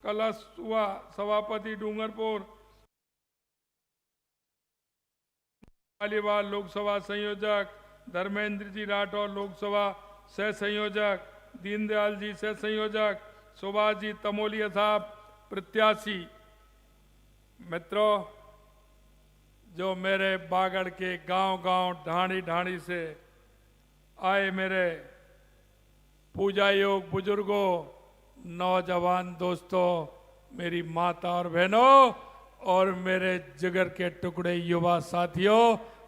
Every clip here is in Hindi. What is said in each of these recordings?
कलश हुआ, सभापति डूंगरपुर, पालीवाल लोकसभा संयोजक, धर्मेंद्र जी राठौर लोकसभा सह संयोजक, दीनदयाल जी सह संयोजक, सुभाष जी तमोलिया साहब प्रत्याशी। मित्रों, जो मेरे बागड़ के गांव-गांव ढाणी ढाणी से आए मेरे पूजा योग बुजुर्गों, नौजवान दोस्तों, मेरी माता और बहनों और मेरे जिगर के टुकड़े युवा साथियों,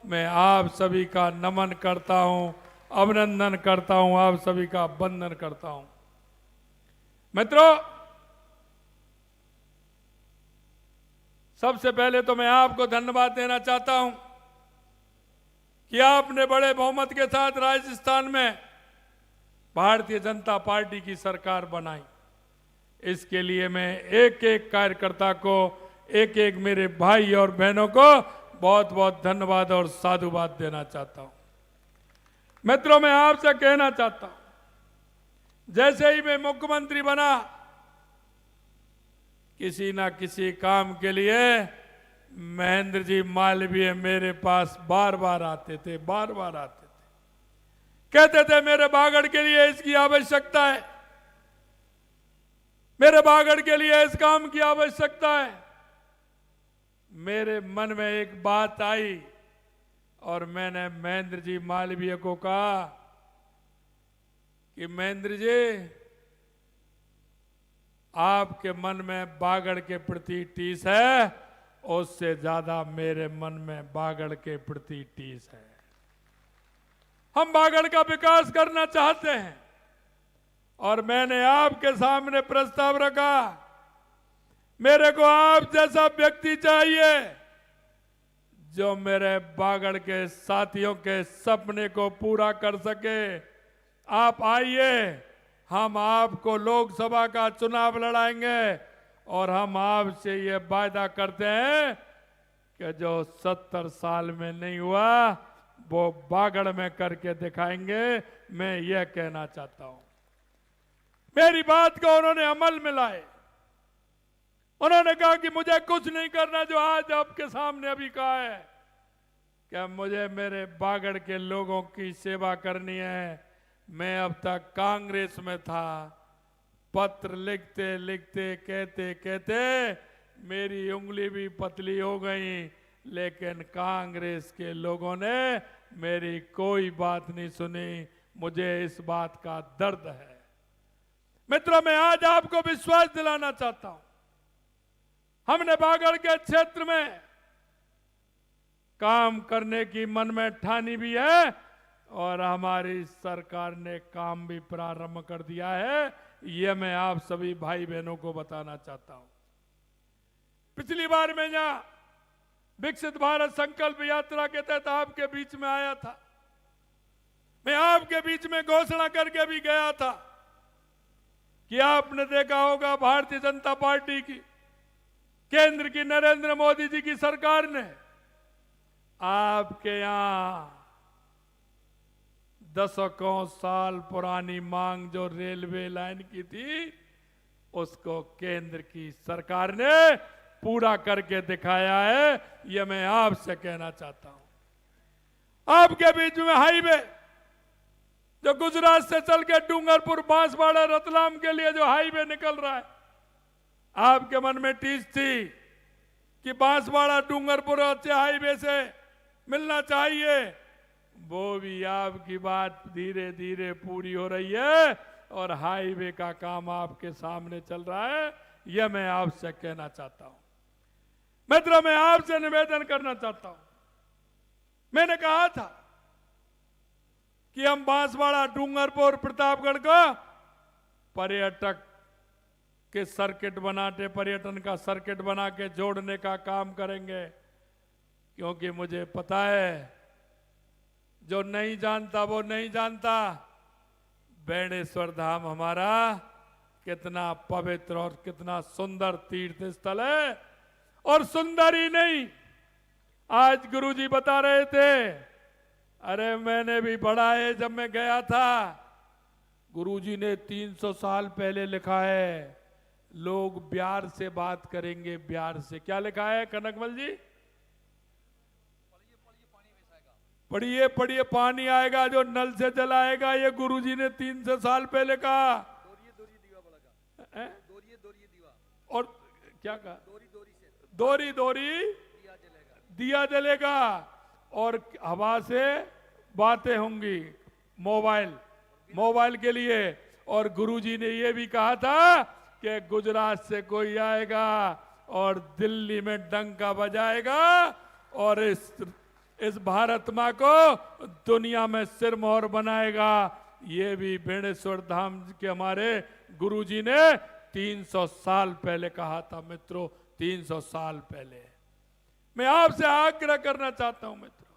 मैं आप सभी का नमन करता हूं, अभिनंदन करता हूं, आप सभी का वंदन करता हूं। मित्रों, सबसे पहले तो मैं आपको धन्यवाद देना चाहता हूं कि आपने बड़े बहुमत के साथ राजस्थान में भारतीय जनता पार्टी की सरकार बनाई। इसके लिए मैं एक एक कार्यकर्ता को, एक एक मेरे भाई और बहनों को बहुत बहुत धन्यवाद और साधुवाद देना चाहता हूं। मित्रों, मैं आपसे कहना चाहता हूं, जैसे ही मैं मुख्यमंत्री बना, किसी ना किसी काम के लिए महेंद्र जी मालवीय मेरे पास बार बार आते थे, कहते थे मेरे बागड़ के लिए इसकी आवश्यकता है, मेरे बागड़ के लिए इस काम की आवश्यकता है। मेरे मन में एक बात आई और मैंने महेंद्र जी मालवीय को कहा कि महेंद्र जी, आपके मन में बागड़ के प्रति टीस है, उससे ज्यादा मेरे मन में बागड़ के प्रति टीस है। हम बागड़ का विकास करना चाहते हैं और मैंने आपके सामने प्रस्ताव रखा। मेरे को आप जैसा व्यक्ति चाहिए जो मेरे बागड़ के साथियों के सपने को पूरा कर सके। आप आइए, हम आपको लोकसभा का चुनाव लड़ाएंगे और हम आपसे ये वायदा करते हैं कि जो 70 साल में नहीं हुआ वो बागड़ में करके दिखाएंगे। मैं ये कहना चाहता हूं। मेरी बात को उन्होंने अमल में लाए। उन्होंने कहा कि मुझे कुछ नहीं करना, जो आज आपके सामने अभी कहा है कि मुझे मेरे बागड़ के लोगों की सेवा करनी है। मैं अब तक कांग्रेस में था, पत्र लिखते लिखते कहते कहते मेरी उंगली भी पतली हो गई, लेकिन कांग्रेस के लोगों ने मेरी कोई बात नहीं सुनी। मुझे इस बात का दर्द है। मित्रों, मैं आज आपको विश्वास दिलाना चाहता हूं, हमने बागड़ के क्षेत्र में काम करने की मन में ठानी भी है और हमारी सरकार ने काम भी प्रारंभ कर दिया है। यह मैं आप सभी भाई बहनों को बताना चाहता हूं। पिछली बार मैं यहां विकसित भारत संकल्प यात्रा के तहत आपके बीच में आया था। मैं आपके बीच में घोषणा करके भी गया था कि आपने देखा होगा भारतीय जनता पार्टी की, केंद्र की नरेंद्र मोदी जी की सरकार ने आपके यहां दशकों साल पुरानी मांग जो रेलवे लाइन की थी, उसको केंद्र की सरकार ने पूरा करके दिखाया है। यह मैं आपसे कहना चाहता हूं। आपके बीच में हाईवे जो गुजरात से चल के डूंगरपुर, बांसवाड़ा, रतलाम के लिए जो हाईवे निकल रहा है, आपके मन में टीस थी कि बांसवाड़ा डूंगरपुर अच्छे हाईवे से मिलना चाहिए। वो भी आपकी बात धीरे धीरे पूरी हो रही है और हाईवे का काम आपके सामने चल रहा है। यह मैं आपसे कहना चाहता हूं। मित्रों, मैं आपसे निवेदन करना चाहता हूं। मैंने कहा था कि हम बांसवाड़ा, डूंगरपुर, प्रतापगढ़ को पर्यटक के सर्किट बनाते, पर्यटन का सर्किट बना के जोड़ने का काम करेंगे, क्योंकि मुझे पता है जो नहीं जानता वो नहीं जानता, बेणेश्वर धाम हमारा कितना पवित्र और कितना सुंदर तीर्थ स्थल है। और सुंदर ही नहीं, आज गुरुजी बता रहे थे, अरे मैंने भी पढ़ा है, जब मैं गया था गुरुजी ने 300 साल पहले लिखा है, लोग प्यार से बात करेंगे, प्यार से। क्या लिखा है कनकमल जी? पढ़िए पढ़िए, पानी आएगा जो नल से जल आएगा, ये गुरुजी ने 300 साल पहले कहा। और क्या कहा? दोरी दोरी दिया जलेगा, और हवा से बातें होंगी, मोबाइल के लिए। और गुरुजी ने ये भी कहा था कि गुजरात से कोई आएगा और दिल्ली में डंका बजाएगा और इस भारत माँ को दुनिया में सिरमौर बनाएगा। ये भी बेणेश्वर धाम के हमारे गुरुजी ने 300 साल पहले कहा था मित्रों, 300 साल पहले। मैं आपसे आग्रह करना चाहता हूं मित्रों,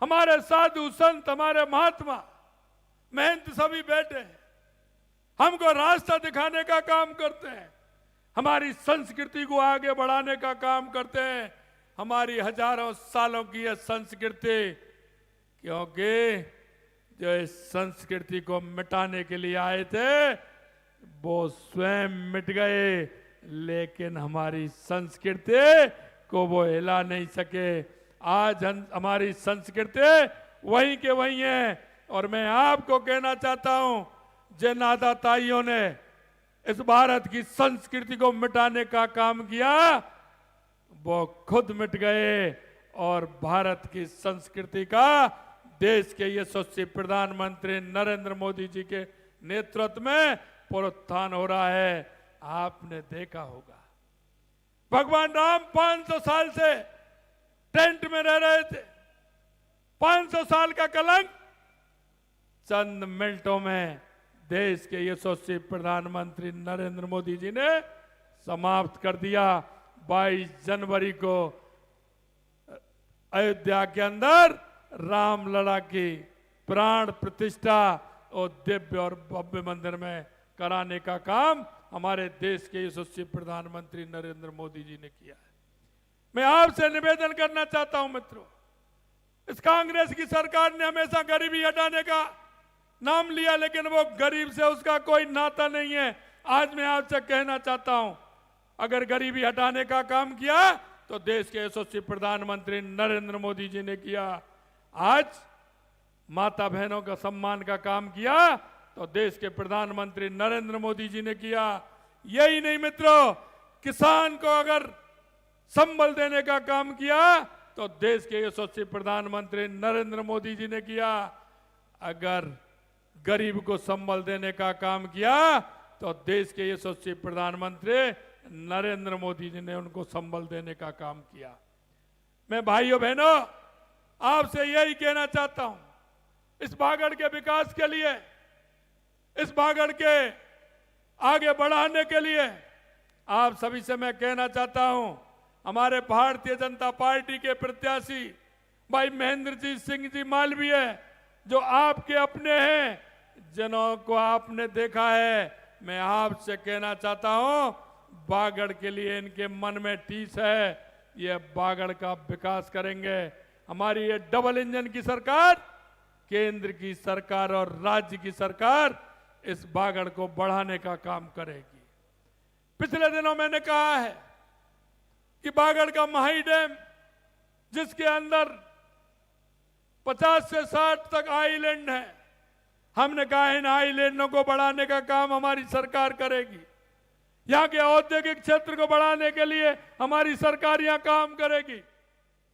हमारे साधु संत, हमारे महात्मा महंत सभी बैठे हैं, हमको रास्ता दिखाने का काम करते हैं, हमारी संस्कृति को आगे बढ़ाने का काम करते हैं, हमारी हजारों सालों की यह संस्कृति। क्योंकि जो इस संस्कृति को मिटाने के लिए आए थे वो स्वयं मिट गए, लेकिन हमारी संस्कृति को वो हिला नहीं सके। आज हमारी संस्कृति वहीं के वहीं है। और मैं आपको कहना चाहता हूं, जिन आदाताइयों ने इस भारत की संस्कृति को मिटाने का काम किया वो खुद मिट गए, और भारत की संस्कृति का देश के यशस्वी प्रधानमंत्री नरेंद्र मोदी जी के नेतृत्व में पुनरुत्थान हो रहा है। आपने देखा होगा भगवान राम 500 साल से टेंट में रह रहे थे। 500 साल का कलंक चंद मिनटों में देश के यशस्वी प्रधानमंत्री नरेंद्र मोदी जी ने समाप्त कर दिया। 22 जनवरी को अयोध्या के अंदर रामलला की प्राण प्रतिष्ठा और दिव्य और भव्य मंदिर में कराने का काम हमारे देश के यशस्वी प्रधानमंत्री नरेंद्र मोदी जी ने किया है। मैं आपसे निवेदन करना चाहता हूं मित्रों, इस कांग्रेस की सरकार ने हमेशा गरीबी हटाने का नाम लिया, लेकिन वो गरीब से उसका कोई नाता नहीं है। आज मैं आपसे कहना चाहता हूं, अगर गरीबी हटाने का काम किया तो देश के यशस्वी प्रधानमंत्री नरेंद्र मोदी जी ने किया। आज माता बहनों का सम्मान का काम किया तो देश के प्रधानमंत्री नरेंद्र मोदी जी ने किया। यही नहीं मित्रों, किसान को अगर संबल देने का काम किया तो देश के यशस्वी प्रधानमंत्री नरेंद्र मोदी जी ने किया। अगर गरीब को संबल देने का काम किया तो देश के यशस्वी प्रधानमंत्री नरेंद्र मोदी जी ने उनको संबल देने का काम किया। मैं भाइयों बहनों आपसे यही कहना चाहता हूं, इस बागड़ के विकास के लिए, इस बागड़ के आगे बढ़ाने के लिए आप सभी से मैं कहना चाहता हूं, हमारे भारतीय जनता पार्टी के प्रत्याशी भाई महेंद्रजीत सिंह जी मालवीय, जो आपके अपने हैं, जिन्हों को आपने देखा है, मैं आपसे कहना चाहता हूं बागड़ के लिए इनके मन में टीस है, ये बागड़ का विकास करेंगे। हमारी ये डबल इंजन की सरकार, केंद्र की सरकार और राज्य की सरकार इस बागड़ को बढ़ाने का काम करेगी। पिछले दिनों मैंने कहा है कि बागड़ का माही डैम, जिसके अंदर 50 से 60 तक आइलैंड है, हमने कहा इन आइलैंडों को बढ़ाने का काम हमारी सरकार करेगी। यहां के औद्योगिक क्षेत्र को बढ़ाने के लिए हमारी सरकार यहां काम करेगी,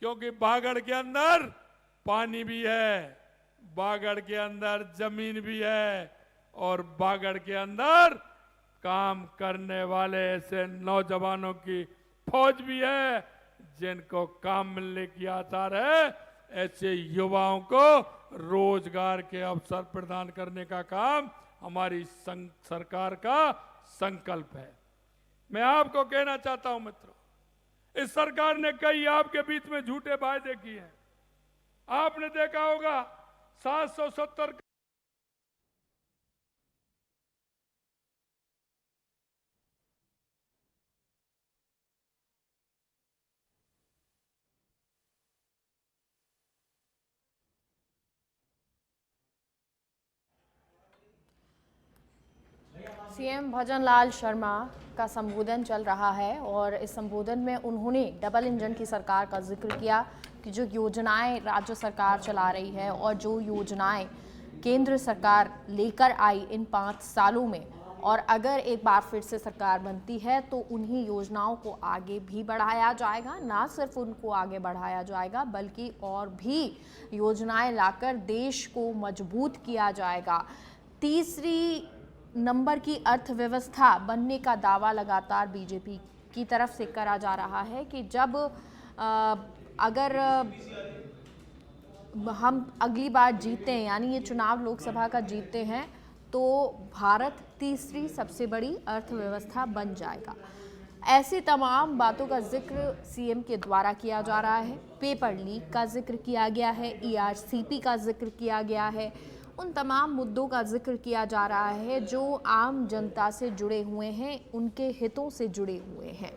क्योंकि बागड़ के अंदर पानी भी है, बागड़ के अंदर जमीन भी है, और बागड़ के अंदर काम करने वाले ऐसे नौजवानों की फौज भी है जिनको काम मिलने की आसार है। ऐसे युवाओं को रोजगार के अवसर प्रदान करने का काम हमारी सरकार का संकल्प है। मैं आपको कहना चाहता हूं मित्रों, इस सरकार ने कई आपके बीच में झूठे वायदे किए हैं। आपने देखा होगा 770 सीएम भजनलाल शर्मा का संबोधन चल रहा है और इस संबोधन में उन्होंने डबल इंजन की सरकार का जिक्र किया कि जो योजनाएं राज्य सरकार चला रही है और जो योजनाएं केंद्र सरकार लेकर आई इन 5 सालों में, और अगर एक बार फिर से सरकार बनती है तो उन्हीं योजनाओं को आगे भी बढ़ाया जाएगा। ना सिर्फ उनको आगे बढ़ाया जाएगा बल्कि और भी योजनाएं लाकर देश को मजबूत किया जाएगा। तीसरी नंबर की अर्थव्यवस्था बनने का दावा लगातार बीजेपी की तरफ से करा जा रहा है कि जब अगर हम अगली बार जीतते हैं, यानी ये चुनाव लोकसभा का जीतते हैं, तो भारत तीसरी सबसे बड़ी अर्थव्यवस्था बन जाएगा। ऐसी तमाम बातों का जिक्र सीएम के द्वारा किया जा रहा है। पेपर लीक का जिक्र किया गया है, ईआरसीपी का जिक्र किया गया है, उन तमाम मुद्दों का जिक्र किया जा रहा है जो आम जनता से जुड़े हुए हैं, उनके हितों से जुड़े हुए हैं।